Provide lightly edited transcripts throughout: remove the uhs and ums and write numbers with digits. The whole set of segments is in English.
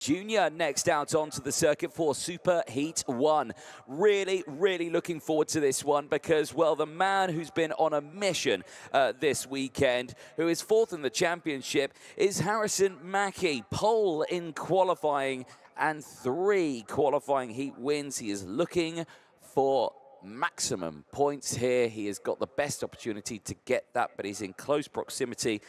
Junior next out onto the circuit for Super Heat 1. Really looking forward to this one because, well, the man who's been on a mission this weekend, who is fourth in the championship, is Harrison Mackie. Pole in qualifying and 3 qualifying heat wins. He is looking for maximum points here. He has got the best opportunity to get that, but he's in close proximity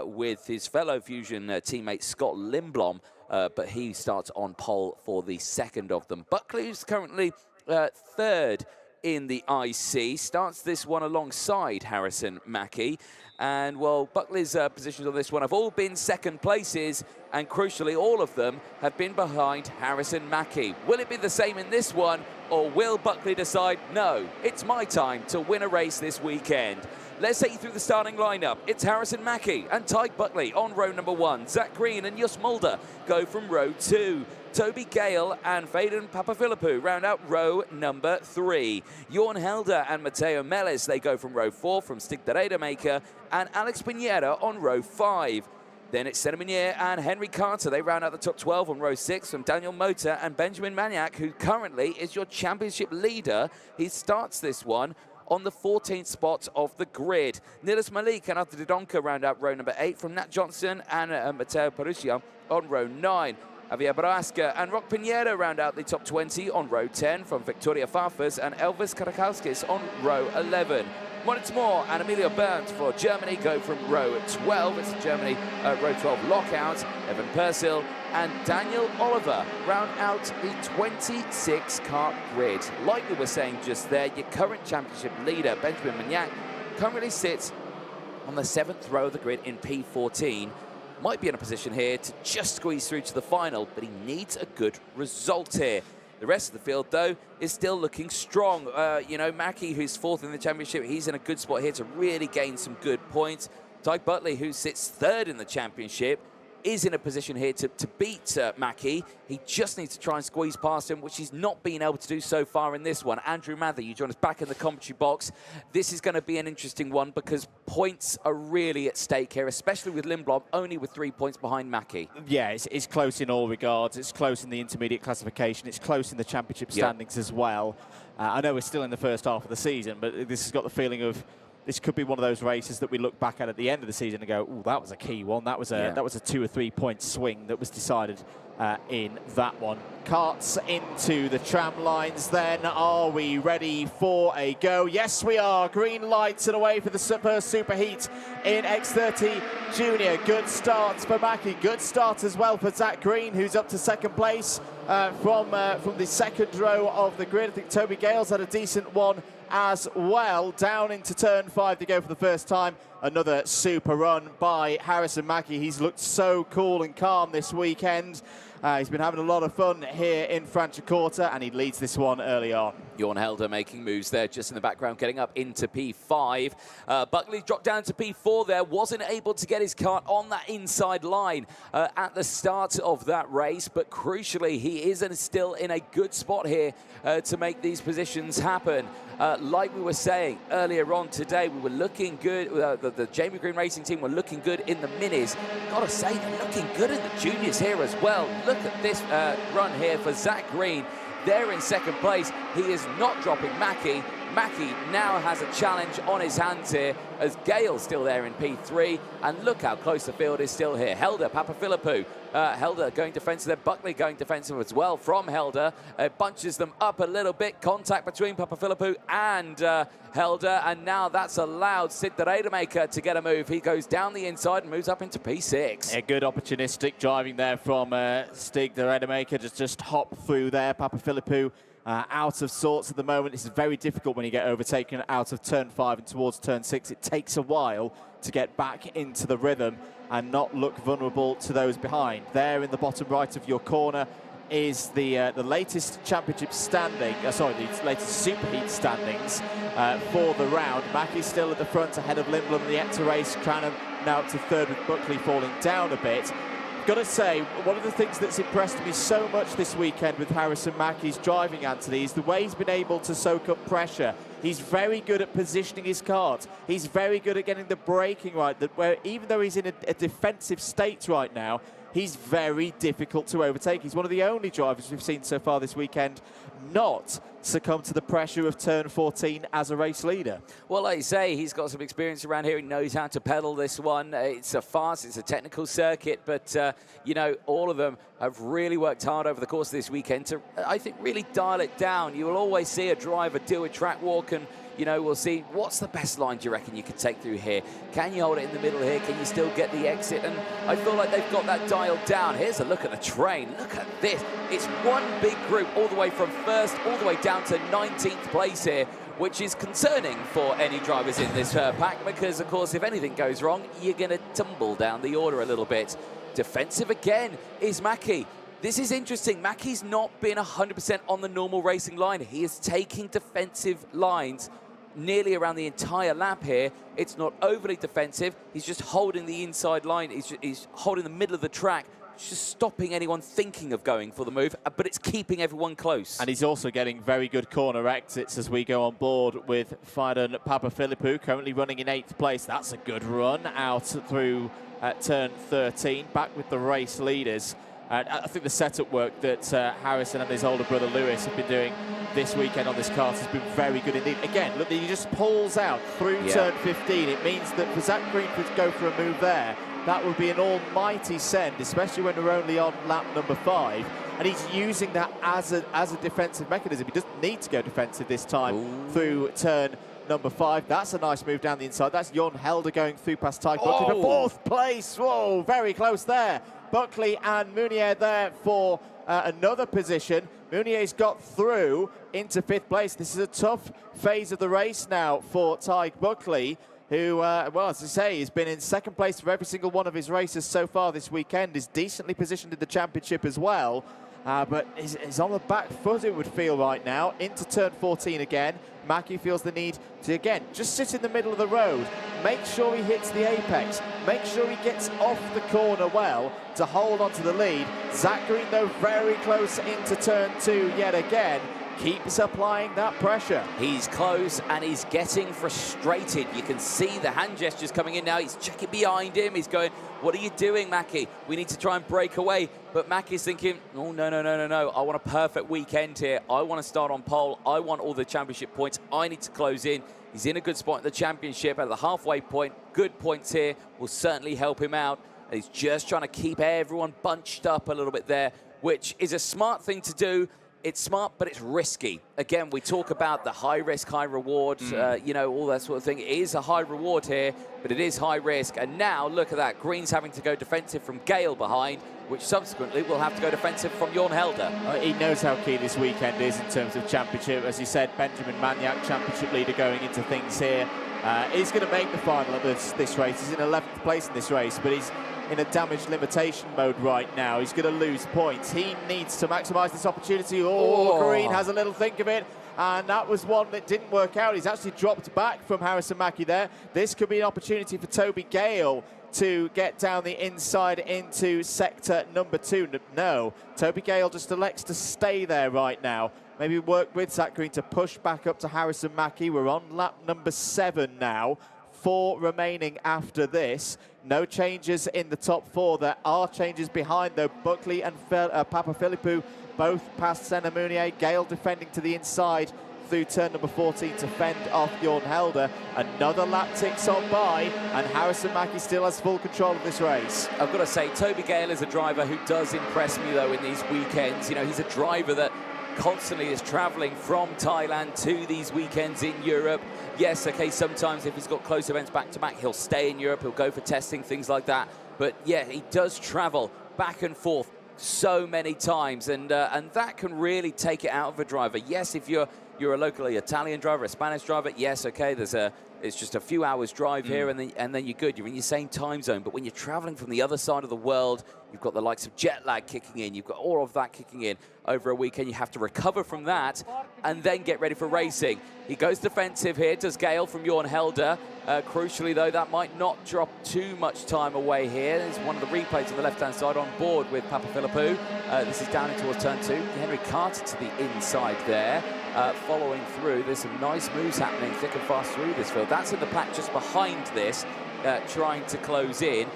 with his fellow Fusion teammate Scott Lindblom. But he starts on pole for the second of them. Buckley is currently third in the IC, starts this one alongside Harrison Mackie. And, well, Buckley's positions on this one have all been second places, and crucially, all of them have been behind Harrison Mackie. Will it be the same in this one, or will Buckley decide, no, it's my time to win a race this weekend? Let's take you through the starting lineup. It's Harrison Mackie and Tyke Buckley on row number 1. Zach Green and Jus Mulder go from row 2. Toby Gale and Faden Papaphilippou round out row number 3. Jorn Helder and Matteo Meles, they go from row 4 from Stig de Rademaker, and Alex Pinheiro on row 5. Then it's Senna Munier and Henry Carter. They round out the top 12 on row 6 from Daniel Mota and Benjamin Maniac, who currently is your championship leader. He starts this one on the 14th spot of the grid. Nilis Malik and Arthur Didonka round out row number 8 from Nat Johnson and Matteo Parusia on row 9. Javier Barasca and Rock Pinheiro round out the top 20 on row 10 from Victoria Farfus and Elvis Karakauskis on row 11. Moritz Moore and Emilio Berndt for Germany go from row 12. It's Germany row 12 lockout. Evan Persil and Daniel Oliver round out the 26-car grid. Like we were saying just there, your current championship leader, Benjamin Maniac, currently sits on the 7th row of the grid in P14. Might be in a position here to just squeeze through to the final, but he needs a good result here. The rest of the field, though, is still looking strong. You know, Mackie, who's 4th in the championship, he's in a good spot here to really gain some good points. Tyke Buckley, who sits 3rd in the championship, is in a position here to beat Mackie. He just needs to try and squeeze past him, which he's not been able to do so far in this one. Andrew Mather, you join us back in the commentary box. This is going to be an interesting one because points are really at stake here, especially with Lindblom only with 3 points behind Mackie. Yeah, it's close in all regards. It's close in the intermediate classification. It's close in the championship standings as well. I know we're still in the first half of the season, but this has got the feeling of this could be one of those races that we look back at the end of the season and go, "Ooh, that was a key one. That was a 2 or 3 point swing that was decided in that one." Carts into the tram lines then. Are we ready for a go? Yes, we are. Green lights and away for the first super heat in X30 Junior. Good start for Mackie. Good start as well for Zach Green, who's up to 2nd place from the 2nd row of the grid. I think Toby Gale's had a decent one as well. Down into turn 5 to go for the first time. Another super run by Harrison Mackie. He's looked so cool and calm this weekend. He's been having a lot of fun here in Franciacorta, and he leads this one early on. Jorn Helder making moves there just in the background, getting up into P5. Buckley dropped down to P4 there, wasn't able to get his kart on that inside line at the start of that race, but crucially, he is still in a good spot here to make these positions happen. Like we were saying earlier on today, we were looking good, the Jamie Green Racing team were looking good in the minis. Gotta say, they're looking good in the juniors here as well. Look at this run here for Zach Green. They're in 2nd place. He is not dropping Mackie. Mackie now has a challenge on his hands here as Gale's still there in P3. And look how close the field is still here. Helder, Papaphilippou. Helder going defensive there. Buckley going defensive as well from Helder. Bunches them up a little bit. Contact between Papaphilippou and Helder. And now that's allowed Stig de Rademaker to get a move. He goes down the inside and moves up into P6. A good opportunistic driving there from Stig de Rademaker. Just hop through there. Papaphilippou out of sorts at the moment. This is very difficult when you get overtaken out of turn 5 and towards turn 6. It takes a while to get back into the rhythm and not look vulnerable to those behind. There in the bottom right of your corner is the latest championship standing, the latest super heat standings for the round. Mackie's still at the front ahead of Lindblom in the Ector race. Cranham now up to 3rd with Buckley falling down a bit. Got to say, one of the things that's impressed me so much this weekend with Harrison Mackie's driving, Anthony, is the way he's been able to soak up pressure. He's very good at positioning his kart. He's very good at getting the braking right, where even though he's in a defensive state right now, he's very difficult to overtake. He's one of the only drivers we've seen so far this weekend not succumb to the pressure of turn 14 as a race leader. Well, like you say, he's got some experience around here. He knows how to pedal this one. It's a fast, it's a technical circuit, but, you know, all of them have really worked hard over the course of this weekend to, I think, really dial it down. You will always see a driver do a track walk and, you know, we'll see what's the best line do you reckon you could take through here? Can you hold it in the middle here? Can you still get the exit? And I feel like they've got that dialed down. Here's a look at the train. Look at this. It's one big group all the way from first all the way down to 19th place here, which is concerning for any drivers in this pack because, of course, if anything goes wrong, you're going to tumble down the order a little bit. Defensive again is Mackie. This is interesting. Mackie's not been 100% on the normal racing line. He is taking defensive lines nearly around the entire lap here. It's not overly defensive. He's just holding the inside line. He's holding the middle of the track. It's just stopping anyone thinking of going for the move, but it's keeping everyone close. And he's also getting very good corner exits as we go on board with Fidon Papaphilippou, currently running in 8th place. That's a good run out through turn 13, back with the race leaders. I think the setup work that Harrison and his older brother Lewis have been doing this weekend on this kart has been very good indeed. Again, look, he just pulls out through turn 15. It means that for Zach Greenford to go for a move there, that would be an almighty send, especially when we're only on lap number 5. And he's using that as a defensive mechanism. He doesn't need to go defensive this time through turn number 5. That's a nice move down the inside. That's Jon Helder going through past Tyke Buckley for 4th place. Whoa, very close there. Buckley and Mounier there for another position. Mounier's got through into 5th place. This is a tough phase of the race now for Tyke Buckley, who, well, as I say, has been in 2nd place for every single one of his races so far this weekend, is decently positioned in the championship as well. But is on the back foot, it would feel right now, into turn 14 again. Mackie feels the need to, again, just sit in the middle of the road, make sure he hits the apex, make sure he gets off the corner well to hold on to the lead. Zach Green, though, very close into turn 2 yet again. Keeps applying that pressure. He's close and he's getting frustrated. You can see the hand gestures coming in now. He's checking behind him. He's going, what are you doing, Mackie? We need to try and break away. But Mackie's thinking, oh, no. I want a perfect weekend here. I want to start on pole. I want all the championship points. I need to close in. He's in a good spot in the championship at the halfway point. Good points here will certainly help him out. He's just trying to keep everyone bunched up a little bit there, which is a smart thing to do. It's smart, but it's risky. Again, we talk about the high risk, high reward, you know, all that sort of thing. It is a high reward here, but it is high risk. And now, look at that. Green's having to go defensive from Gale behind, which subsequently will have to go defensive from Jon Helder. He knows how key this weekend is in terms of championship. As you said, Benjamin Maniac, championship leader going into things here. He's going to make the final of this race. He's in 11th place in this race, but he's in a damage limitation mode right now. He's going to lose points. He needs to maximise this opportunity. Green has a little think of it, and that was one that didn't work out. He's actually dropped back from Harrison Mackie there. This could be an opportunity for Toby Gale to get down the inside into sector number 2. No, Toby Gale just elects to stay there right now. Maybe work with Zach Green to push back up to Harrison Mackie. We're on lap number 7 now. 4 remaining after this. No changes in the top 4. There are changes behind, though. Buckley and Papaphilippou both past Senna Mounier. Gale defending to the inside through turn number 14 to fend off Jon Helder. Another lap ticks on by, and Harrison Mackie still has full control of this race. I've got to say, Toby Gale is a driver who does impress me, though, in these weekends. You know, he's a driver that constantly is travelling from Thailand to these weekends in Europe. Yes, okay, sometimes if he's got close events back-to-back, he'll stay in Europe, he'll go for testing, things like that. But yeah, he does travel back and forth so many times, and that can really take it out of a driver. Yes, if you're a locally Italian driver, a Spanish driver, yes, okay, it's just a few hours drive here, and then you're good. You're in your same time zone. But when you're traveling from the other side of the world, you've got the likes of jet lag kicking in. You've got all of that kicking in over a weekend. You have to recover from that and then get ready for racing. He goes defensive here, does Gale from Jon Helder. Crucially, though, that might not drop too much time away here. There's one of the replays on the left-hand side on board with Papaphilippou. This is down in towards turn 2. Henry Carter to the inside there. Following through, there's some nice moves happening thick and fast through this field. That's in the pack just behind this, trying to close in.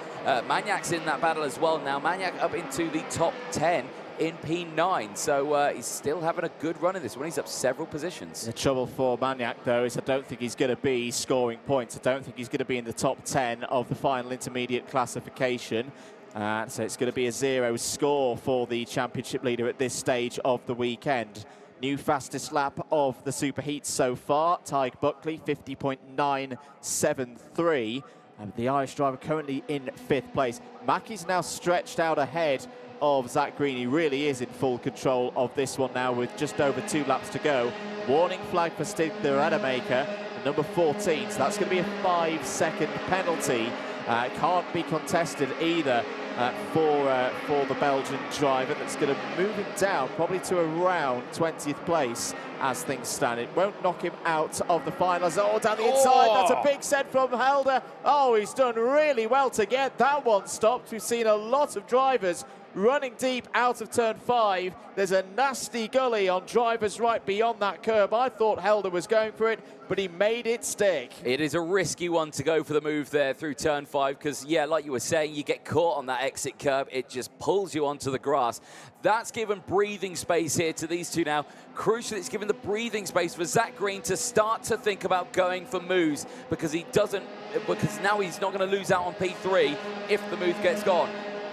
Maniac's in that battle as well now. Maniac up into the top 10 in P9, so he's still having a good run in this one. He's up several positions. The trouble for Maniac, though, is I don't think he's going to be scoring points. I don't think he's going to be in the top 10 of the final intermediate classification. So it's going to be a 0 score for the championship leader at this stage of the weekend. New fastest lap of the Super Heats so far, Tyg Buckley, 50.973. And the Irish driver currently in 5th place. Mackey's now stretched out ahead of Zach Green. He really is in full control of this one now with just over 2 laps to go. Warning flag for Stig the Rademacher, number 14. So that's going to be a 5-second penalty. Can't be contested either for the Belgian driver. That's going to move him down probably to around 20th place as things stand. It won't knock him out of the finals. Oh, down the inside. That's a big set from Helder. Oh, he's done really well to get that one stopped. We've seen a lot of drivers running deep out of turn 5. There's a nasty gully on driver's right beyond that curb. I thought Helder was going for it, but he made it stick. It is a risky one to go for the move there through turn 5 because, yeah, like you were saying, you get caught on that exit curb. It just pulls you onto the grass. That's given breathing space here to these two now. Crucially, it's given the breathing space for Zach Green to start to think about going for moves because now he's not going to lose out on P3 if the move gets gone.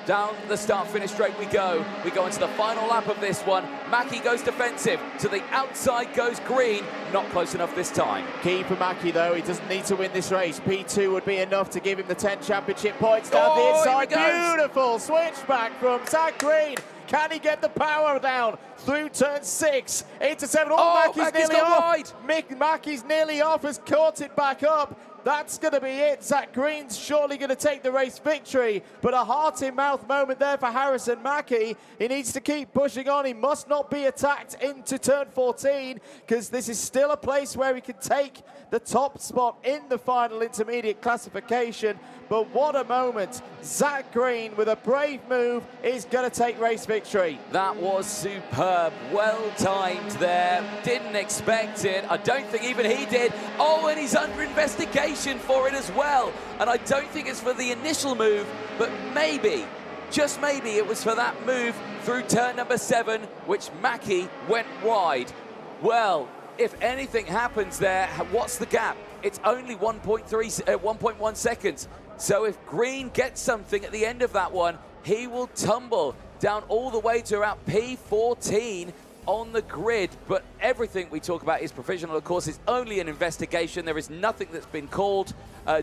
Down the start-finish straight we go. We go into the final lap of this one. Mackie goes defensive. To the outside goes Green. Not close enough this time. Key for Mackie, though. He doesn't need to win this race. P2 would be enough to give him the 10 championship points. Down the inside. Beautiful switchback from Zach Green. Can he get the power down through turn 6 into 7? Mackie's nearly off. Wide. Mackie's nearly off, has caught it back up. That's going to be it. Zach Green's surely going to take the race victory, but a heart-in-mouth moment there for Harrison Mackie. He needs to keep pushing on. He must not be attacked into turn 14 because this is still a place where he can take the top spot in the final intermediate classification. But what a moment. Zach Green, with a brave move, is going to take race victory. That was superb. Well timed there. Didn't expect it. I don't think even he did. Oh, and he's under investigation for it as well. And I don't think it's for the initial move, but maybe, just maybe, it was for that move through turn number 7, which Mackie went wide. Well, if anything happens there, what's the gap? It's only 1.1 seconds. So if Green gets something at the end of that one, he will tumble down all the way to around P14 on the grid. But everything we talk about is provisional, of course. It's only an investigation. There is nothing that's been called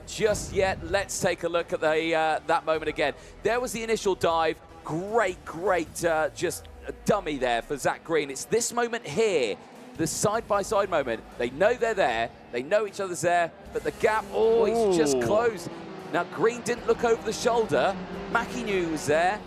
just yet. Let's take a look at that moment again. There was the initial dive. Great, just a dummy there for Zach Green. It's this moment here, the side-by-side moment. They know they're there. They know each other's there. But the gap, he's just closed. Now, Green didn't look over the shoulder. Mackie knew he was there,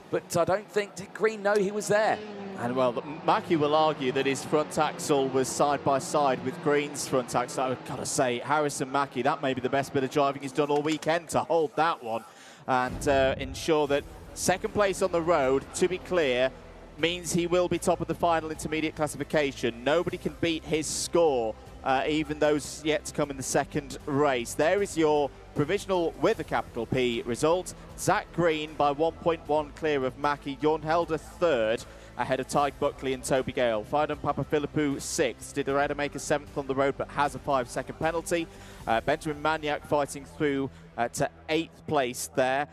but I don't think, did Green know he was there? And, well, Mackie will argue that his front axle was side-by-side with Green's front axle. I've got to say, Harrison Mackie, that may be the best bit of driving he's done all weekend to hold that one and ensure that second place on the road, to be clear, means he will be top of the final intermediate classification. Nobody can beat his score, even those yet to come in the second race. There is your provisional with a capital P result. Zach Green by 1.1 clear of Mackie. Jorn Helder 3rd, ahead of Tyg Buckley and Toby Gale. Fidon Papaphilippou 6th. Did Rademacher 7th on the road, but has a 5-second penalty. Benjamin Maniac fighting through to 8th place there.